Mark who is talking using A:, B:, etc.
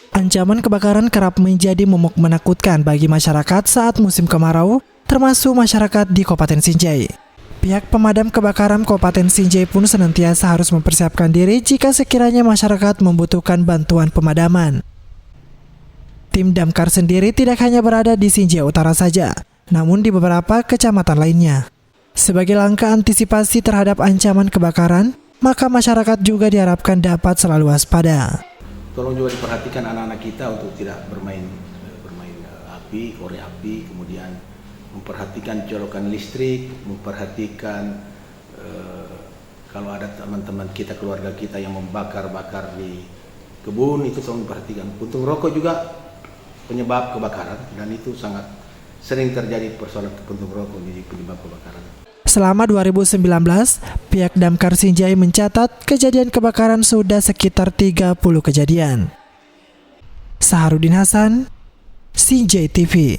A: Ancaman kebakaran kerap menjadi momok menakutkan bagi masyarakat saat musim kemarau, termasuk masyarakat di Kabupaten Sinjai. Pihak pemadam kebakaran Kabupaten Sinjai pun senantiasa harus mempersiapkan diri jika sekiranya masyarakat membutuhkan bantuan pemadaman. Tim damkar sendiri tidak hanya berada di Sinjai Utara saja, namun di beberapa kecamatan lainnya. Sebagai langkah antisipasi terhadap ancaman kebakaran, maka masyarakat juga diharapkan dapat selalu waspada.
B: Tolong juga diperhatikan anak-anak kita untuk tidak bermain api, korek api, kemudian memperhatikan colokan listrik, memperhatikan kalau ada teman-teman kita, keluarga kita yang membakar-bakar di kebun, itu tolong diperhatikan. Puntung rokok juga penyebab kebakaran, dan itu sangat sering terjadi persoalan puntung rokok menjadi penyebab kebakaran.
A: Selama 2019, pihak Damkar Sinjai mencatat kejadian kebakaran sudah sekitar 30 kejadian. Saharudin Hasan, Sinjai TV.